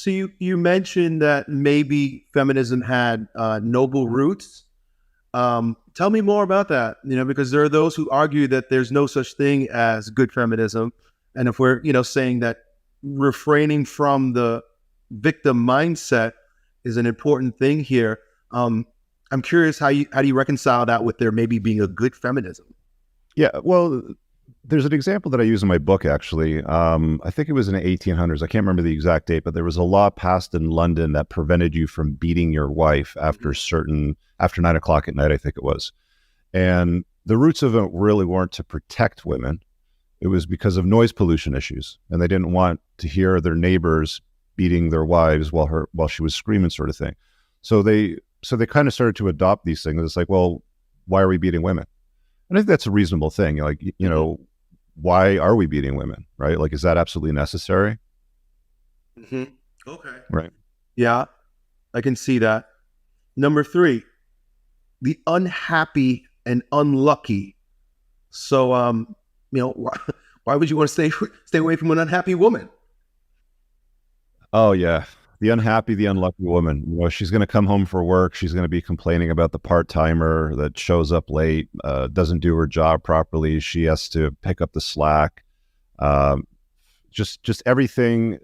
So you mentioned that maybe feminism had noble roots. Tell me more about that. Because there are those who argue that there's no such thing as good feminism, and if we're saying that refraining from the victim mindset is an important thing here. I'm curious how do you reconcile that with there maybe being a good feminism? Yeah, well, there's an example that I use in my book, actually. I think it was in the 1800s. I can't remember the exact date, but there was a law passed in London that prevented you from beating your wife after 9 o'clock at night, I think it was. And the roots of it really weren't to protect women. It was because of noise pollution issues. And they didn't want to hear their neighbors beating their wives while she was screaming, sort of thing. So they kind of started to adopt these things. It's like, well, why are we beating women? And I think that's a reasonable thing. Like, why are we beating women, right? Like, is that absolutely necessary? Mm-hmm. Okay. Right. Yeah, I can see that. Number 3, the unhappy and unlucky. So, why would you want to stay away from an unhappy woman? Oh, yeah. The unhappy, the unlucky woman. She's going to come home for work. She's going to be complaining about the part-timer that shows up late, doesn't do her job properly. She has to pick up the slack. Just everything.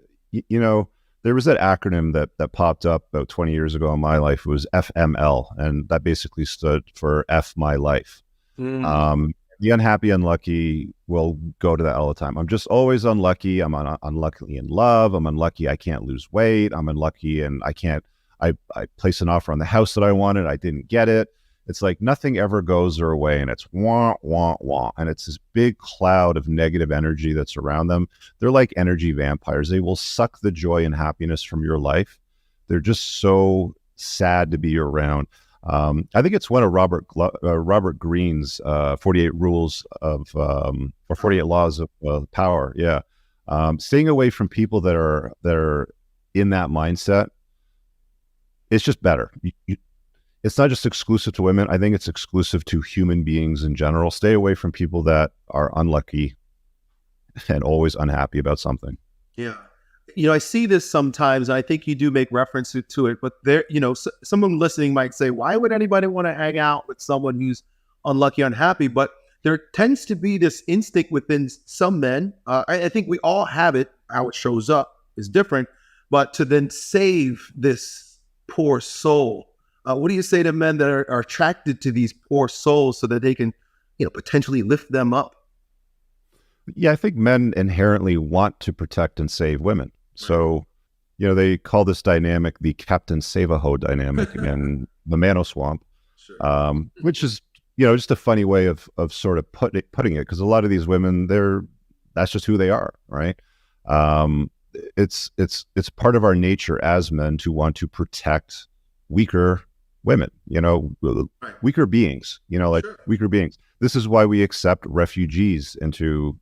There was that acronym that popped up about 20 years ago in my life. It was FML, and that basically stood for F my life. The unhappy, unlucky will go to that all the time. I'm just always unlucky. I'm unlucky in love. I'm unlucky I can't lose weight. I'm unlucky and I placed an offer on the house that I wanted. I didn't get it. It's like nothing ever goes their way, and it's wah, wah, wah. And it's this big cloud of negative energy that's around them. They're like energy vampires. They will suck the joy and happiness from your life. They're just so sad to be around. I think it's one of Robert Greene's 48 rules of or 48 laws of power. Yeah, staying away from people that are in that mindset. It's just better. It's not just exclusive to women. I think it's exclusive to human beings in general. Stay away from people that are unlucky and always unhappy about something. Yeah. I see this sometimes, and I think you do make reference to it, but there, someone listening might say, why would anybody want to hang out with someone who's unlucky, unhappy? But there tends to be this instinct within some men. I think we all have it. How it shows up is different, but to then save this poor soul. What do you say to men that are attracted to these poor souls so that they can, potentially lift them up? Yeah, I think men inherently want to protect and save women. So, they call this dynamic the Captain Save-A-Ho dynamic in the Mano Swamp, which is, just a funny way of sort of putting it, because a lot of these women, that's just who they are, right? It's part of our nature as men to want to protect weaker women, weaker beings, weaker beings. This is why we accept refugees into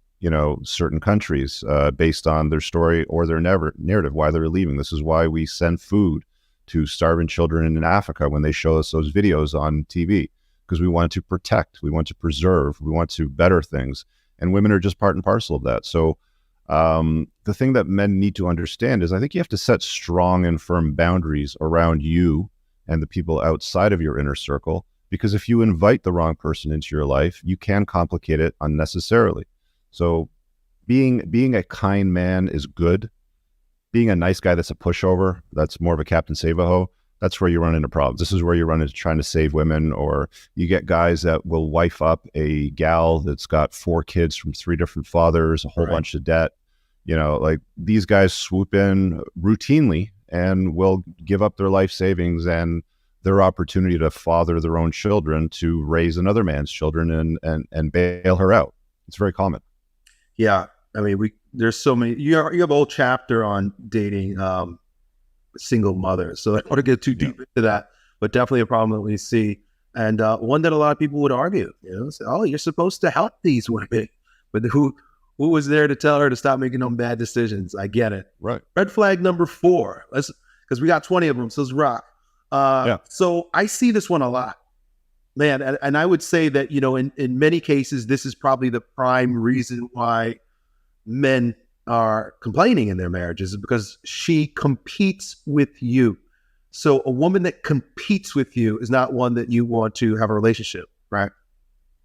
certain countries based on their story or their narrative, why they're leaving. This is why we send food to starving children in Africa when they show us those videos on TV, because we want to protect, we want to preserve, we want to better things. And women are just part and parcel of that. So the thing that men need to understand is I think you have to set strong and firm boundaries around you and the people outside of your inner circle, because if you invite the wrong person into your life, you can complicate it unnecessarily. So being a kind man is good. Being a nice guy that's a pushover, that's more of a Captain Save-A-Ho, that's where you run into problems. This is where you run into trying to save women, or you get guys that will wife up a gal that's got 4 kids from 3 different fathers, a whole bunch of debt. Like these guys swoop in routinely and will give up their life savings and their opportunity to father their own children to raise another man's children and bail her out. It's very common. Yeah, I mean, there's so many. You have a whole chapter on dating single mothers, so I don't want to get too deep into that, but definitely a problem that we see, and one that a lot of people would argue. Say, oh, you're supposed to help these women, but who was there to tell her to stop making them bad decisions? I get it. Right. Red flag number 4. Because we got 20 of them, so let's rock. So I see this one a lot. Man, and I would say that, in many cases, this is probably the prime reason why men are complaining in their marriages is because she competes with you. So a woman that competes with you is not one that you want to have a relationship, right?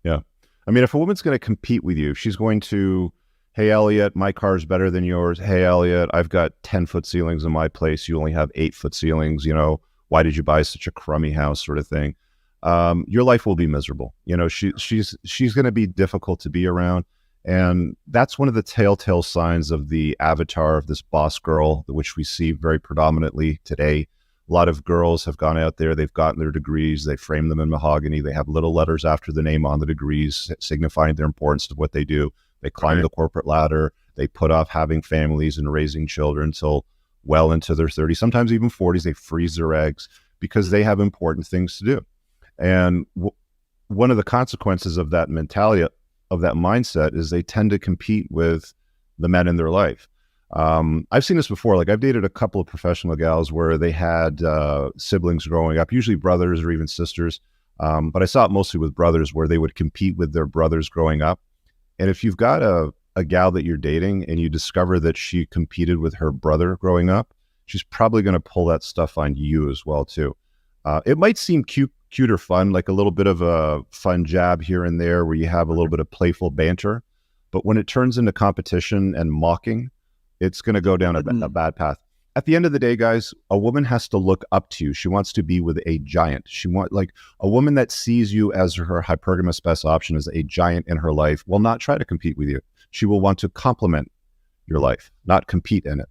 Yeah. I mean, if a woman's going to compete with you, she's going to, hey, Elliott, my car's better than yours. Hey, Elliott, I've got 10-foot ceilings in my place. You only have 8-foot ceilings. You know, why did you buy such a crummy house, sort of thing? Your life will be miserable. You know, she's going to be difficult to be around. And that's one of the telltale signs of the avatar of this boss girl, which we see very predominantly today. A lot of girls have gone out there, they've gotten their degrees, they frame them in mahogany, they have little letters after the name on the degrees, signifying their importance of what they do. They climb the corporate ladder, they put off having families and raising children until well into their 30s, sometimes even 40s. They freeze their eggs because they have important things to do. And one of the consequences of that mentality, of that mindset, is they tend to compete with the men in their life. I've seen this before. Like, I've dated a couple of professional gals where they had siblings growing up, usually brothers or even sisters. But I saw it mostly with brothers, where they would compete with their brothers growing up. And if you've got a gal that you're dating and you discover that she competed with her brother growing up, she's probably going to pull that stuff on you as well, too. It might seem cute or fun, like a little bit of a fun jab here and there where you have a little bit of playful banter. But when it turns into competition and mocking, it's going to go down a bad path. At the end of the day, guys, a woman has to look up to you. She wants to be with a giant. She wants, like, a woman that sees you as her hypergamous best option, as a giant in her life, will not try to compete with you. She will want to complement your life, not compete in it.